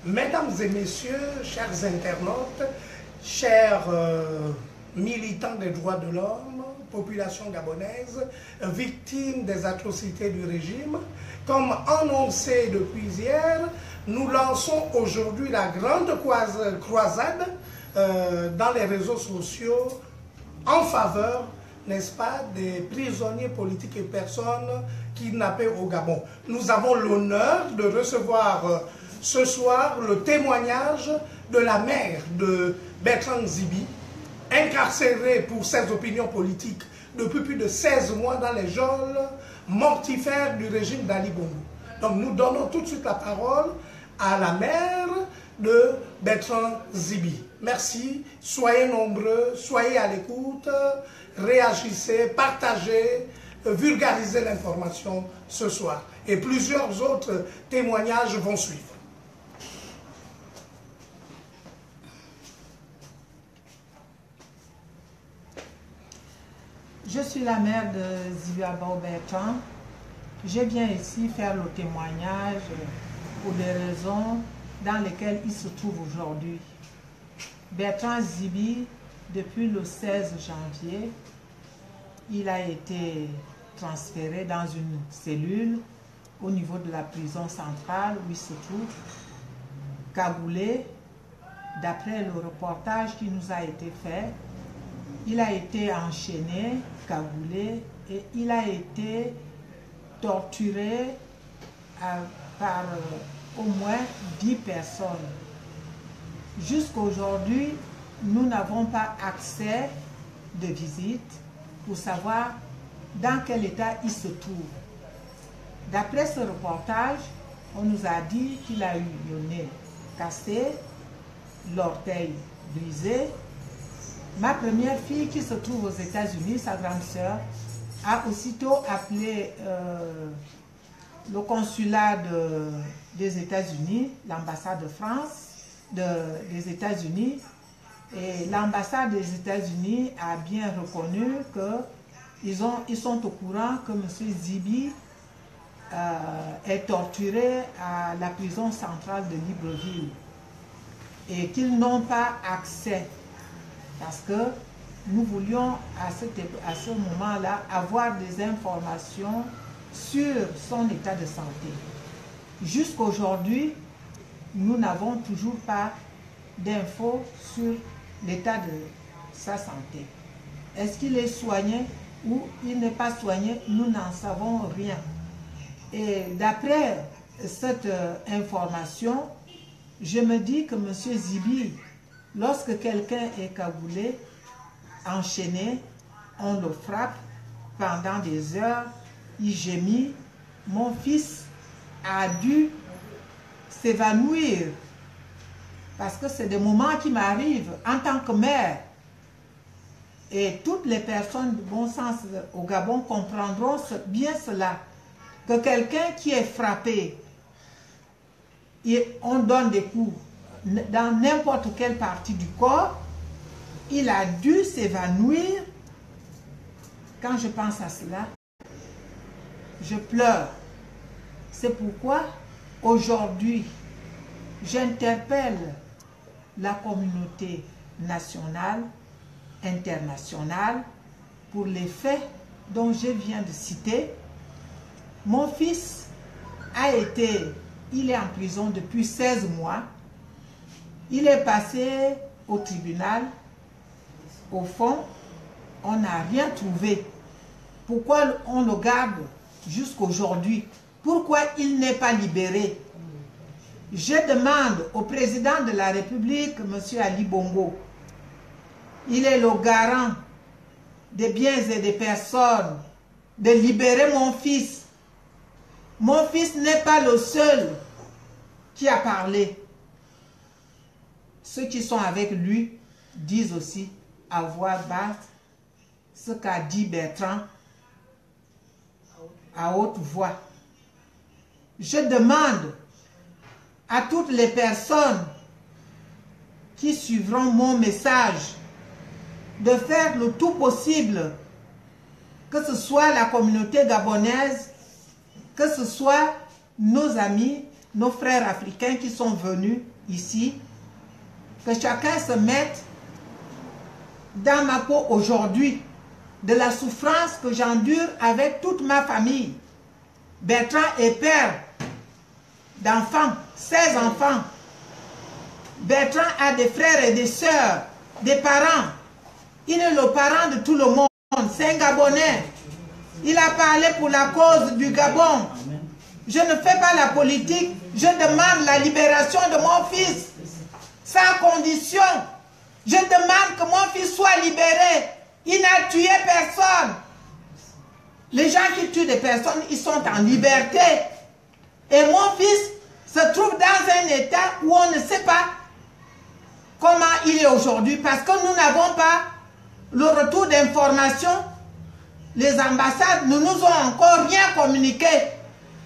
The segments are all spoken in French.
Mesdames et messieurs, chers internautes, chers militants des droits de l'homme, population gabonaise, victimes des atrocités du régime, comme annoncé depuis hier, nous lançons aujourd'hui la grande croisade dans les réseaux sociaux en faveur, n'est-ce pas, des prisonniers politiques et personnes kidnappées au Gabon. Nous avons l'honneur de recevoir ce soir le témoignage de la mère de Bertrand Zibi, incarcéré pour ses opinions politiques depuis plus de 16 mois dans les geôles mortifères du régime d'Ali Bongo. Donc nous donnons tout de suite la parole à la mère de Bertrand Zibi. Merci, soyez nombreux, soyez à l'écoute, réagissez, partagez, vulgarisez l'information ce soir. Et plusieurs autres témoignages vont suivre. Je suis la mère de Zibi Abao Bertrand. Je viens ici faire le témoignage pour des raisons dans lesquelles il se trouve aujourd'hui. Bertrand Zibi, depuis le 16 janvier, il a été transféré dans une cellule au niveau de la prison centrale où il se trouve, cagoulé. D'après le reportage qui nous a été fait, il a été enchaîné, cagoulé, et il a été torturé par au moins 10 personnes. Jusqu'à aujourd'hui, nous n'avons pas accès de visite pour savoir dans quel état il se trouve. D'après ce reportage, on nous a dit qu'il a eu le nez cassé, l'orteil brisé. Ma première fille qui se trouve aux États-Unis, sa grande sœur, a aussitôt appelé le consulat des États-Unis, l'ambassade de France, des États-Unis, et l'ambassade des États-Unis a bien reconnu qu'ils sont au courant que M. Zibi est torturé à la prison centrale de Libreville et qu'ils n'ont pas accès. Parce que nous voulions à ce moment-là avoir des informations sur son état de santé. Jusqu'à aujourd'hui, nous n'avons toujours pas d'infos sur l'état de sa santé. Est-ce qu'il est soigné ou il n'est pas soigné? Nous n'en savons rien. Et d'après cette information, je me dis que M. Zibi, lorsque quelqu'un est cagoulé, enchaîné, on le frappe pendant des heures, il gémit. Mon fils a dû s'évanouir parce que c'est des moments qui m'arrivent en tant que mère. Et toutes les personnes de bon sens au Gabon comprendront bien cela, que quelqu'un qui est frappé, et on donne des coups dans n'importe quelle partie du corps, il a dû s'évanouir. Quand je pense à cela, je pleure. C'est pourquoi aujourd'hui, j'interpelle la communauté nationale, internationale, pour les faits dont je viens de citer. Mon fils il est en prison depuis 16 mois. Il est passé au tribunal. Au fond, on n'a rien trouvé. Pourquoi on le garde jusqu'à aujourd'hui? Pourquoi il n'est pas libéré? Je demande au président de la République, M. Ali Bongo, il est le garant des biens et des personnes, de libérer mon fils. Mon fils n'est pas le seul qui a parlé. Ceux qui sont avec lui disent aussi à voix basse ce qu'a dit Bertrand à haute voix. Je demande à toutes les personnes qui suivront mon message de faire le tout possible, que ce soit la communauté gabonaise, que ce soit nos amis, nos frères africains qui sont venus ici, que chacun se mette dans ma peau aujourd'hui de la souffrance que j'endure avec toute ma famille. Bertrand est père d'enfants, 16 enfants. Bertrand a des frères et des sœurs, des parents. Il est le parent de tout le monde. C'est un Gabonais. Il a parlé pour la cause du Gabon. Je ne fais pas la politique. Je demande la libération de mon fils. Sans condition. Je demande que mon fils soit libéré. Il n'a tué personne. Les gens qui tuent des personnes, ils sont en liberté. Et mon fils se trouve dans un état où on ne sait pas comment il est aujourd'hui. Parce que nous n'avons pas le retour d'information. Les ambassades ne nous ont encore rien communiqué.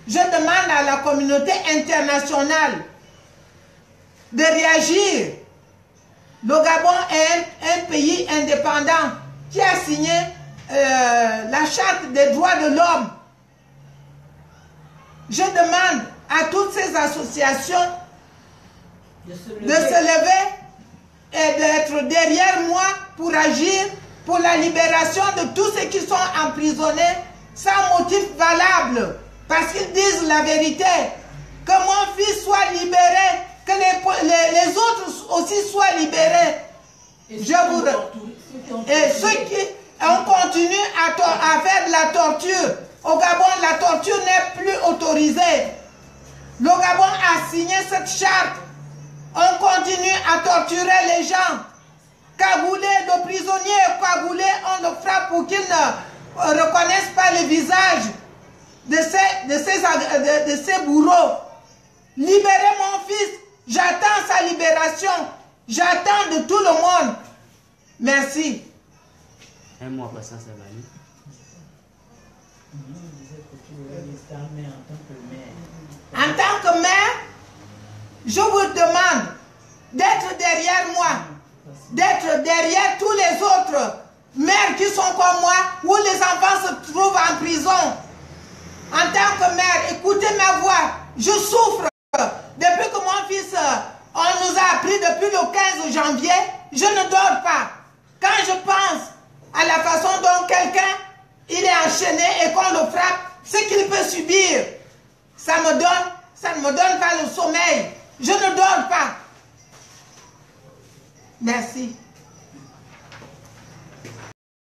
Je demande à la communauté internationale de réagir. Le Gabon est un pays indépendant qui a signé la charte des droits de l'homme. Je demande à toutes ces associations de se lever et d'être derrière moi pour agir pour la libération de tous ceux qui sont emprisonnés sans motif valable, parce qu'ils disent la vérité. Que mon fils soit libéré, que les autres aussi soient libérés. Et ceux qui ont continué à faire de la torture, au Gabon, la torture n'est plus autorisée. Le Gabon a signé cette charte. On continue à torturer les gens. Cagoulés, de prisonniers cagoulés, on le frappe pour qu'ils ne reconnaissent pas le visage de ces bourreaux. Libérez mon fils. J'attends sa libération. J'attends de tout le monde. Merci. Un mois passant, ça va aller. En tant que mère, je vous demande d'être derrière moi, d'être derrière tous les autres mères qui sont comme moi, où les enfants se trouvent en prison. En tant que mère, écoutez ma voix, je souffre. Depuis que mon fils, on nous a appris depuis le 15 janvier, je ne dors pas. Quand je pense à la façon dont quelqu'un, il est enchaîné et qu'on le frappe, ce qu'il peut subir, ça ne me donne pas le sommeil. Je ne dors pas. Merci.